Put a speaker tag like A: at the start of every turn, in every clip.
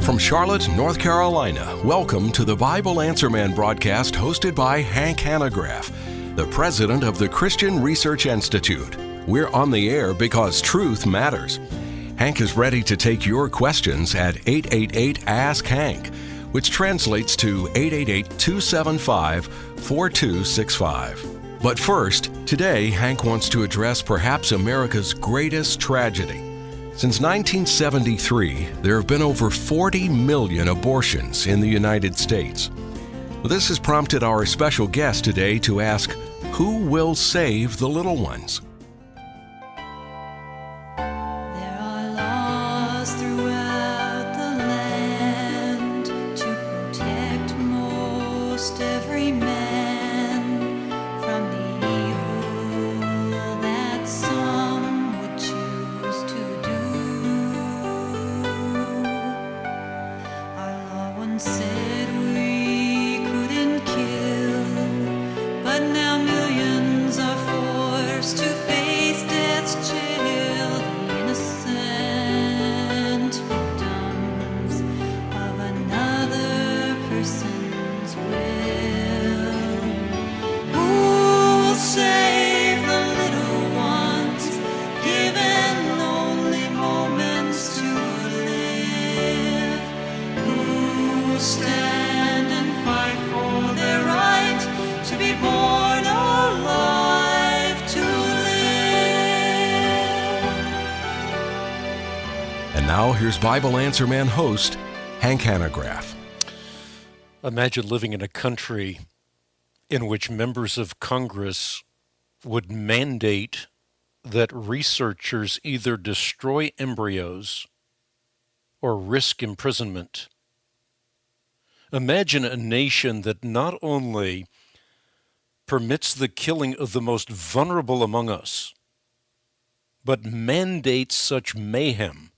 A: From Charlotte, North Carolina, welcome to the Bible Answer Man broadcast hosted by Hank Hanegraaff, the president of the Christian Research Institute. We're on the air because truth matters. Hank is ready to take your questions at 888-ASK-HANK, which translates to 888-275-4265. But first, today Hank wants to address perhaps America's greatest tragedy. Since 1973, there have been over 40 million abortions in the United States. This has prompted our special guest today to ask, who will save the little ones? Now, here's Bible Answer Man host, Hank Hanegraaff.
B: Imagine living in a country in which members of Congress would mandate that researchers either destroy embryos or risk imprisonment. Imagine a nation that not only permits the killing of the most vulnerable among us, but mandates such mayhem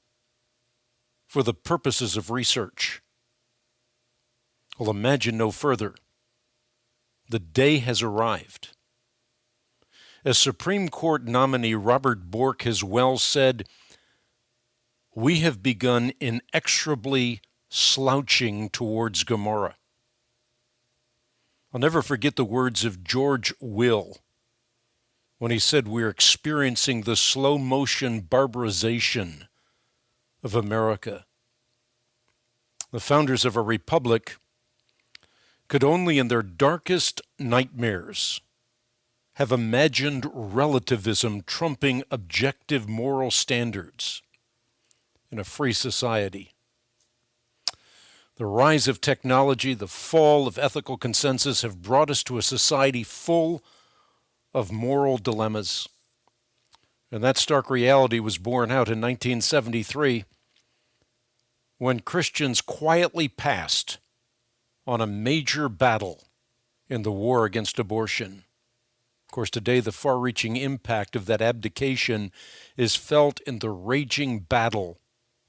B: for the purposes of research. Well, imagine no further. The day has arrived. As Supreme Court nominee Robert Bork has well said, we have begun inexorably slouching towards Gomorrah. I'll never forget the words of George Will when he said we're experiencing the slow motion barbarization of America. The founders of a republic could only in their darkest nightmares have imagined relativism trumping objective moral standards in a free society. The rise of technology, the fall of ethical consensus have brought us to a society full of moral dilemmas. And that stark reality was borne out in 1973 when Christians quietly passed on a major battle in the war against abortion. Of course, today the far-reaching impact of that abdication is felt in the raging battle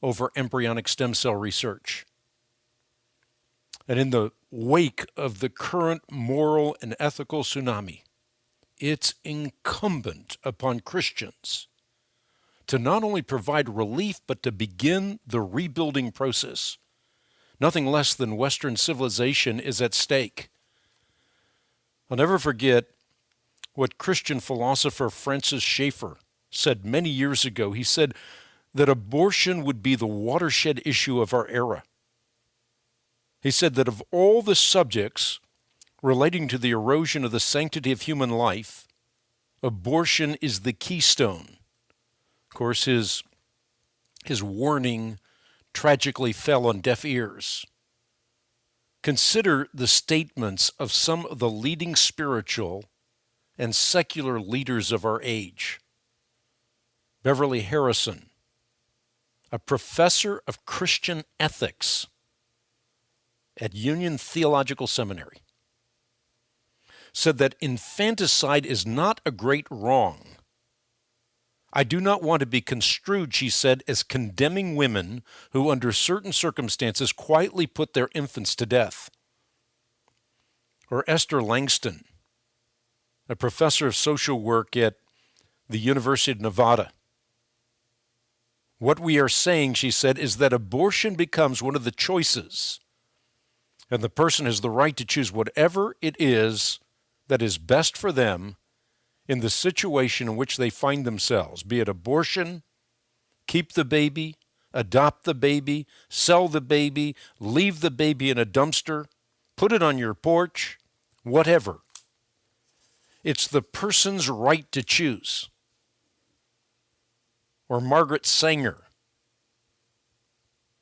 B: over embryonic stem cell research. And in the wake of the current moral and ethical tsunami, it's incumbent upon Christians to not only provide relief, but to begin the rebuilding process. Nothing less than Western civilization is at stake. I'll never forget what Christian philosopher Francis Schaeffer said many years ago. He said that abortion would be the watershed issue of our era. He said that of all the subjects relating to the erosion of the sanctity of human life, abortion is the keystone. Of course, his warning tragically fell on deaf ears. Consider the statements of some of the leading spiritual and secular leaders of our age. Beverly Harrison, a professor of Christian ethics at Union Theological Seminary, said that infanticide is not a great wrong. I do not want to be construed, she said, as condemning women who under certain circumstances quietly put their infants to death. Or Esther Langston, a professor of social work at the University of Nevada. What we are saying, she said, is that abortion becomes one of the choices, and the person has the right to choose whatever it is that is best for them in the situation in which they find themselves, be it abortion, keep the baby, adopt the baby, sell the baby, leave the baby in a dumpster, put it on your porch, whatever. It's the person's right to choose. Or Margaret Sanger,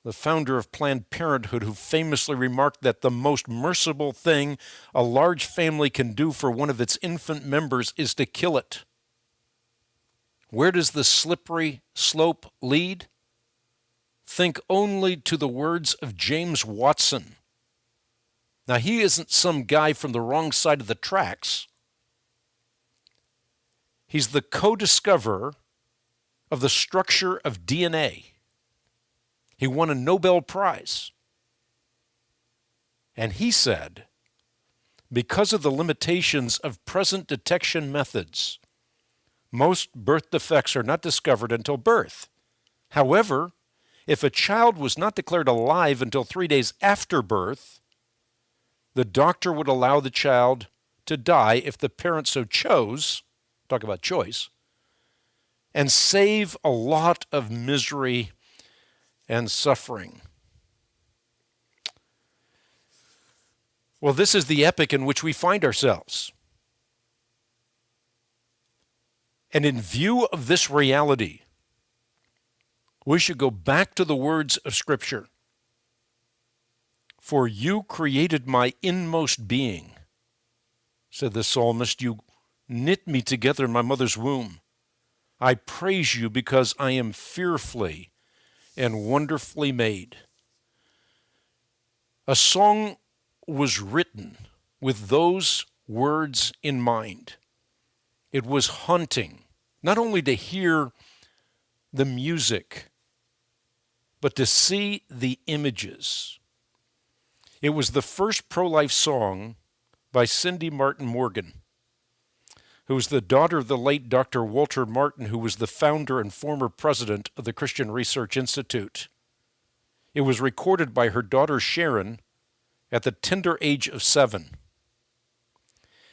B: the founder of Planned Parenthood, who famously remarked that the most merciful thing a large family can do for one of its infant members is to kill it. Where does the slippery slope lead? Think only to the words of James Watson. Now, he isn't some guy from the wrong side of the tracks. He's the co-discoverer of the structure of DNA. He won a Nobel Prize. And he said, because of the limitations of present detection methods, most birth defects are not discovered until birth. However, if a child was not declared alive until 3 days after birth, the doctor would allow the child to die if the parent so chose, talk about choice, and save a lot of misery and suffering. Well, this is the epoch in which we find ourselves. And in view of this reality, we should go back to the words of Scripture. For you created my inmost being, said the psalmist. You knit me together in my mother's womb. I praise you because I am fearfully and wonderfully made. A song was written with those words in mind. It was haunting, not only to hear the music, but to see the images. It was the first pro-life song by Cindee Morgan, who was the daughter of the late Dr. Walter Martin, who was the founder and former president of the Christian Research Institute. It was recorded by her daughter Sharon at the tender age of 7.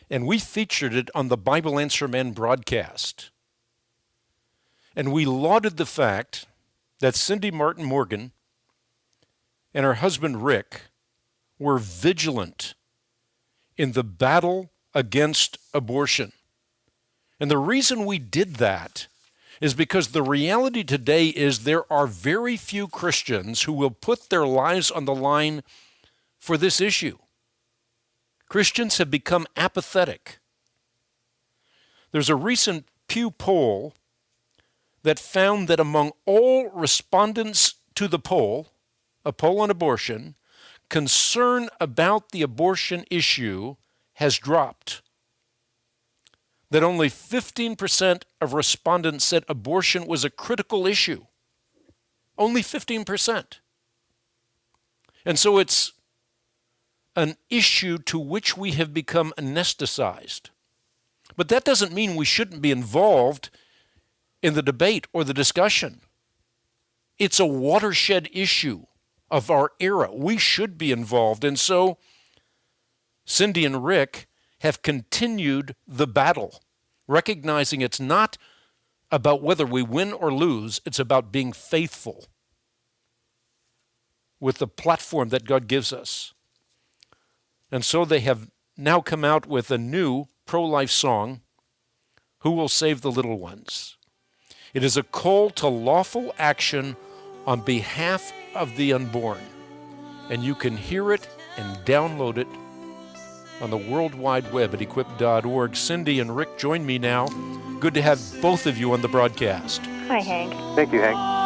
B: And we featured it on the Bible Answer Man broadcast. And we lauded the fact that Cindee Morgan and her husband Rick were vigilant in the battle against abortion. And the reason we did that is because the reality today is there are very few Christians who will put their lives on the line for this issue. Christians have become apathetic. There's a recent Pew poll that found that among all respondents to the poll, a poll on abortion, concern about the abortion issue has dropped. That only 15% of respondents said abortion was a critical issue. Only 15%. And so it's an issue to which we have become anesthetized. But that doesn't mean we shouldn't be involved in the debate or the discussion. It's a watershed issue of our era. We should be involved. And so Cindee and Rick have continued the battle, recognizing it's not about whether we win or lose, it's about being faithful with the platform that God gives us. And so they have now come out with a new pro-life song, Who Will Save the Little Ones? It is a call to lawful action on behalf of the unborn. And you can hear it and download it on the World Wide Web at equip.org. Cindee and Rick join me now. Good to have both of you on the broadcast.
C: Hi, Hank.
D: Thank you, Hank.